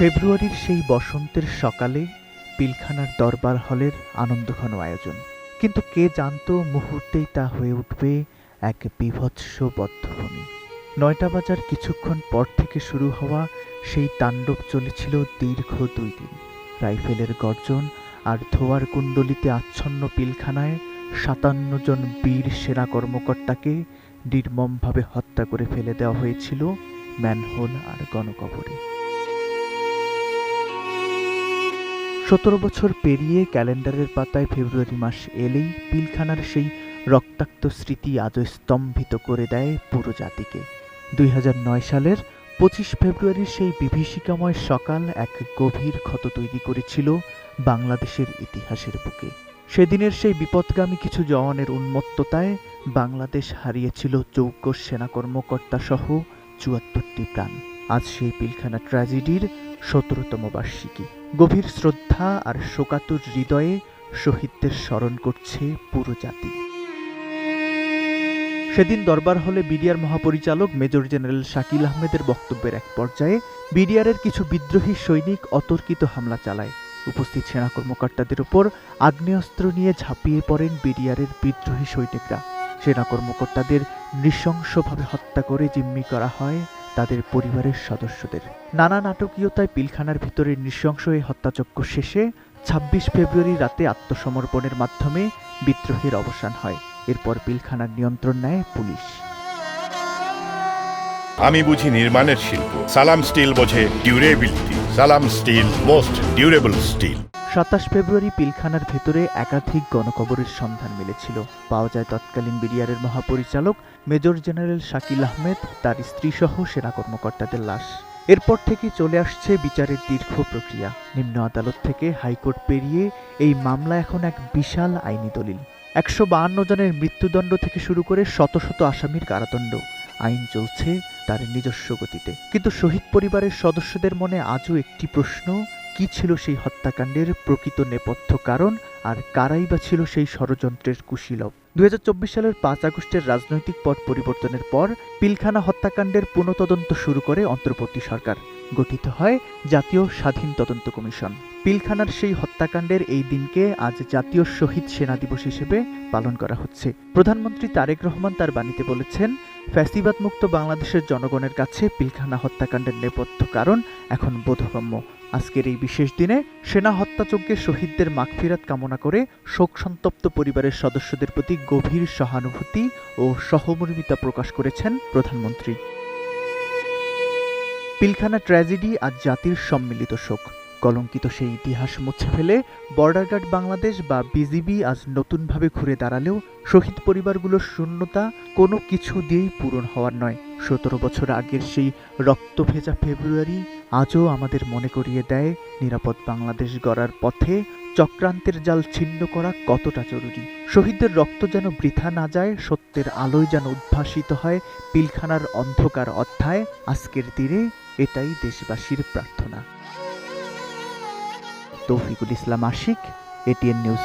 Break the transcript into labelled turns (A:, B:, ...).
A: ফেব্রুয়ারির সেই বসন্তের সকালে পিলখানার দরবার হলের আনন্দঘন আয়োজন, কিন্তু কে জানতো মুহূর্তেই তা হয়ে উঠবে এক বীভৎস বধ্যভূমি। ৯টা বাজার কিছুক্ষণ পর থেকে শুরু হওয়া সেই তাণ্ডব চলেছিল দীর্ঘ ২ দিন। রাইফেলের গর্জন আর ধোঁয়ার কুণ্ডলিতে আচ্ছন্ন পিলখানায় ৫৭ জন বীর সেনা কর্মকর্তাকে নির্মমভাবে হত্যা করে ফেলে দেওয়া হয়েছিল ম্যানহোল আর গণকবরে। ১৭ বছর পেরিয়ে ক্যালেন্ডারের পাতায় ফেব্রুয়ারি মাস এলেই পিলখানার সেই রক্তাক্ত স্মৃতি আজও স্তম্ভিত করে দেয় পুরো জাতিকে। ২০০৯ সালের ২৫ ফেব্রুয়ারির সেই বিভীষিকাময় সকাল এক গভীর ক্ষত তৈরি করেছিল বাংলাদেশের ইতিহাসের বুকে। সেদিনের সেই বিপথগামী কিছু জওয়ানের উন্মত্ততায় বাংলাদেশ হারিয়েছিল ২৪ সেনা কর্মকর্তা সহ ৭৪টি প্রাণ। আজ সেই পিলখানা ট্র্যাজেডির ১৭তম বার্ষিকী। গভীর শ্রদ্ধা আর শোকাতুর হৃদয়ে শহীদদের স্মরণ করছে পুরো জাতি। সেদিন দরবার হলে বিডিআর মহাপরিচালক মেজর জেনারেল শাকিল আহমেদের বক্তব্যের এক পর্যায়ে বিডিআরের কিছু বিদ্রোহী সৈনিক অতর্কিত হামলা চালায়। উপস্থিত সেনা কর্মকর্তাদের উপর আগ্নেয়াস্ত্র নিয়ে ঝাঁপিয়ে পড়েন বিডিআরের বিদ্রোহী সৈনিকরা। সেনা কর্মকর্তাদের নৃশংসভাবে হত্যা করে জিম্মি করা হয় তাদের পরিবারের সদস্যদের। নানা নাটকীয়তায় পিলখানার ভিতরে নৃশংস এই হত্যাযজ্ঞ শেষে ২৬ ফেব্রুয়ারি রাতে আত্মসমর্পণের মাধ্যমে বিদ্রোহের অবসান হয়। এরপর পিলখানার নিয়ন্ত্রণ নেয় পুলিশ।
B: আমি বুঝি নির্মাণের শিল্প, সালাম স্টিল বোঝে ডিউরেবিলিটি। সালাম স্টিল, মোস্ট ডিউরেবল স্টিল।
A: ২৭ ফেব্রুয়ারি পিলখানার ভেতরে একাধিক গণকবরের সন্ধান মিলেছিল। পাওয়া যায় তৎকালীন বিডিআরের মহাপরিচালক মেজর জেনারেল শাকিল আহমেদ, তার স্ত্রীসহ সেনা কর্মকর্তাদের লাশ। এরপর থেকে চলে আসছে বিচারের দীর্ঘ প্রক্রিয়া। নিম্ন আদালত থেকে হাইকোর্ট পেরিয়ে এই মামলা এখন এক বিশাল আইনি দলিল। ১৫২ জনের মৃত্যুদণ্ড থেকে শুরু করে শত শত আসামির কারাদণ্ড। আইন চলছে তার নিজস্ব গতিতে। কিন্তু শহীদ পরিবারের সদস্যদের মনে আজও একটি প্রশ্ন, কি ছিল সেই হত্যাকাণ্ডের প্রকৃত নেপথ্য কারণ, আর কারাই বা ছিল সেই ষড়যন্ত্রের কুশীলব? ২০২৪ সালের ৫ আগস্টের রাজনৈতিক পট পরিবর্তনের পর পিলখানা হত্যাকাণ্ডের পুনঃতদন্ত শুরু করে অন্তর্বর্তী সরকার। গঠিত হয় জাতীয় স্বাধীন তদন্ত কমিশন। পিলখানার সেই হত্যাকাণ্ডের এই দিনকে আজ জাতীয় শহীদ সেনা দিবস হিসেবে পালন করা হচ্ছে। প্রধানমন্ত্রী তারেক রহমান তার বাণীতে বলেছেন, ফ্যাসিবাদ মুক্ত বাংলাদেশের জনগণের কাছে পিলখানা হত্যাকাণ্ডের নেপথ্য কারণ এখন বোধগম্য। আজকের এই বিশেষ দিনে সেনা হত্যাযজ্ঞের শহীদদের মাগফিরাত কামনা করে শোকসন্তপ্ত পরিবারের সদস্যদের প্রতি গভীর সহানুভূতি ও সহমর্মিতা প্রকাশ করেছেন প্রধানমন্ত্রী। পিলখানা ট্র্যাজেডি আজ জাতির সম্মিলিত শোক। কলঙ্কিত সেই ইতিহাস মুছে ফেলে বর্ডার গার্ড বাংলাদেশ বা বিজিবি আজ নতুনভাবে ঘুরে দাঁড়ালেও শহীদ পরিবারগুলোর শূন্যতা কোনো কিছু দিয়েই পূরণ হওয়ার নয়। ১৭ বছর আগের সেই রক্তভেজা ফেব্রুয়ারি আজও আমাদের মনে করিয়ে দেয় নিরাপদ বাংলাদেশ গড়ার পথে চক্রান্তের জাল ছিন্ন করা কতটা জরুরি। শহীদদের রক্ত যেন বৃথা না যায়, সত্যের আলোয় যেন উদ্ভাসিত হয় পিলখানার অন্ধকার অধ্যায়। আজকের দিনে এটাই দেশবাসীর প্রার্থনা। তৌফিকুল ইসলাম আশিক, এটিএন নিউজ।